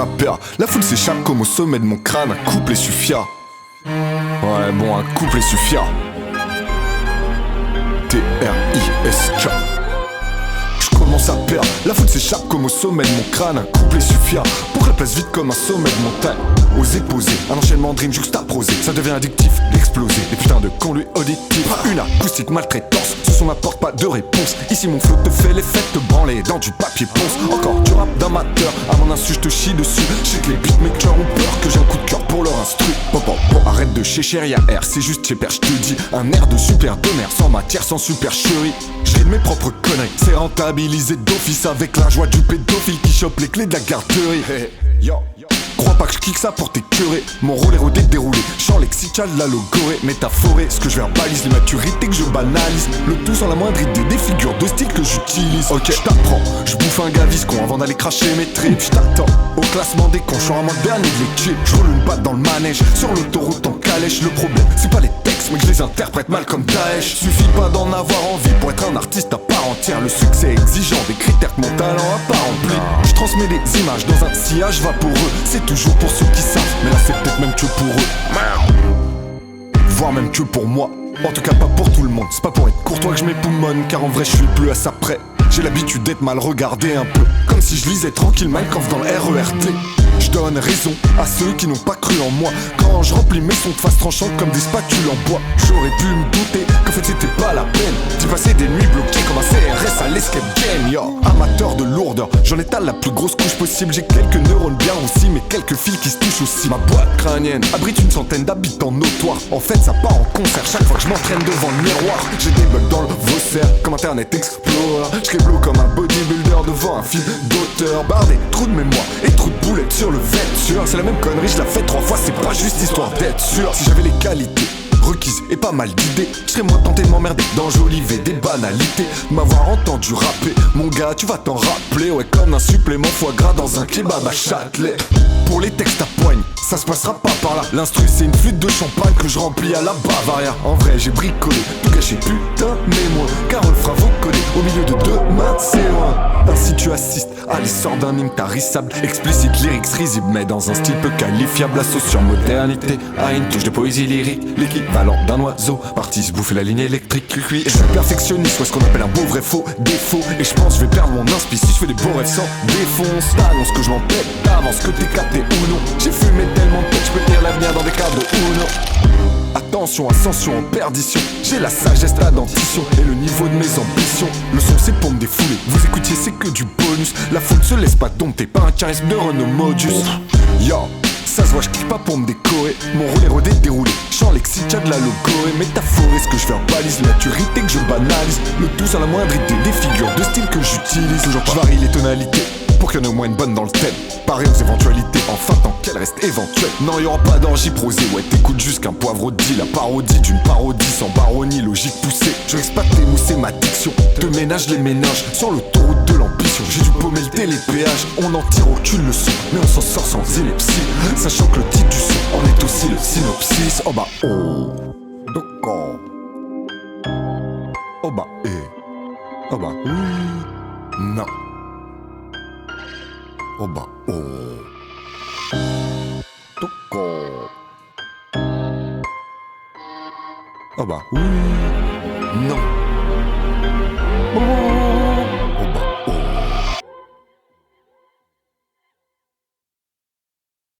à perdre. La foule s'échappe comme au sommet de mon crâne. Un couplet suffira. Ouais bon, un couplet suffira. T-R-I-S-K. Je commence à perdre. La foule s'échappe comme au sommet de mon crâne. Un couplet suffira pour que la place vide comme un sommet de montagne. Oser poser, un enchaînement de rimes juxtaposé. Ça devient addictif, l'exploser. Les putains de conduits auditifs. Une acoustique maltraitance, ce son n'apporte pas de réponse. Ici mon flow te fait l'effet de te branler dans du papier ponce. Encore du rap d'amateur, à mon insu je te chie dessus. Je sais que les beatmakers ont peur, que j'ai un coup de cœur pour leur instru. Bon, arrête de chécher, y'a R, c'est juste chez père, je te dis. Un air de super donner, sans matière, sans supercherie. Je ris de mes propres conneries, c'est rentabilisé d'office. Avec la joie du pédophile qui chope les clés de la garderie. Hey, yo. Crois pas que je kick ça pour t'écœurer. Mon rôle est rodé, déroulé, chant lexical, la logorée. Métaphorée, ce que je verbalise, les maturités que je banalise. Le tout sans la moindre idée des figures de style que j'utilise. Ok, je t'apprends, je bouffe un gaviscon avant d'aller cracher mes tripes. Je t'attends au classement des cons, je suis vraiment dernier de l'équipe. Je roule une patte dans le manège, sur l'autoroute en calèche. Le problème, c'est pas les textes, mais que je les interprète mal comme Daesh. Suffit pas d'en avoir envie pour être un artiste à part entière. Le succès exigeant, des critères que mon talent a pas rempli. Je transmets des images dans un sillage vaporeux. C'est toujours pour ceux qui savent, mais là c'est peut-être même que pour eux. Voire même que pour moi. En tout cas pas pour tout le monde. C'est pas pour être courtois que je m'époumonne, car en vrai je suis plus à ça près. J'ai l'habitude d'être mal regardé un peu, comme si je lisais tranquille Minecraft dans le RERT. Je donne raison à ceux qui n'ont pas cru en moi. Quand je remplis mes sons de face tranchante comme des spatules en bois. J'aurais pu me douter qu'en fait c'était pas la peine d'y passer des nuits bloquées comme un CRS à l'escape game. Yo, amateur de lourdeur, j'en étale la plus grosse couche possible. J'ai quelques neurones bien aussi, mais quelques fils qui se touchent aussi. Ma boîte crânienne abrite une centaine d'habitants notoires. En fait ça part en concert chaque fois que je m'entraîne devant le miroir. J'ai des bugs dans le Vosser comme Internet Explorer. Je comme un bodybuilder devant un film d'auteur. Bardé, trou de mémoire et trou de boulettes sur le vêture. C'est la même connerie, je la fais 3 fois, c'est pas juste histoire d'être sûr. Si j'avais les qualités requises et pas mal d'idées, je serais moins tenté de m'emmerder d'enjoliver des banalités. M'avoir entendu rapper, mon gars tu vas t'en rappeler. Ouais, comme un supplément foie gras dans un kebab à Châtelet. Pour les textes à poigne, ça se passera pas par là. L'instru c'est une flûte de champagne que je remplis à la Bavaria. En vrai j'ai bricolé, tout caché putain mais moi, car on le fera vocoder au milieu de deux mains, c'est loin. Ainsi tu assistes à l'essor d'un hymne tarissable, explicite, lyrics risible, mais dans un style peu qualifiable. La sauce sur modernité a une touche de poésie lyrique, l'équivalent d'un oiseau parti se bouffer la ligne électrique. Cuit, je suis perfectionniste, soit ce qu'on appelle un beau vrai faux défaut. Et je pense je vais perdre mon inspi si je fais des beaux rêves sans défonce. T'annonces que je m'en pète d'avance, que t'es capté ou non. J'ai fumé tellement de tête, je peux lire l'avenir dans des cartes de Uno. Attention, ascension en perdition. J'ai la sagesse, la dentition et le niveau de mes ambitions. Le son c'est pour me défouler, vous écoutiez c'est que du bonus. La foule se laisse pas dompter par un charisme de Renault Modus. Yo, ça se voit, je clique pas pour me décorer. Mon rôle est rodé, déroulé, chant lexical de la logorée. Métaphorée, ce que je verbalise, la maturité que je banalise. Le tout sans la moindre idée des figures de style que j'utilise. Toujours je varie les tonalités pour qu'il y en ait au moins une bonne dans le thème. Pareil aux éventualités, enfin tant qu'elle reste éventuelle. Non, y'aura pas d'orgie prosée, ouais t'écoutes juste qu'un poivre dit. La parodie d'une parodie sans baronnie, logique poussée. Je risque pas de t'émousser ma diction, te ménage les ménages sur l'autoroute de l'ambition. J'ai dû paumer le télépéage, on n'en tire aucune leçon, mais on s'en sort sans ineptie. Sachant que le titre du son en est aussi le synopsis. Oh bah oh, donc oh bah oh bah oui, non. Oh bah oh. Toko. Oh bah oui. Non.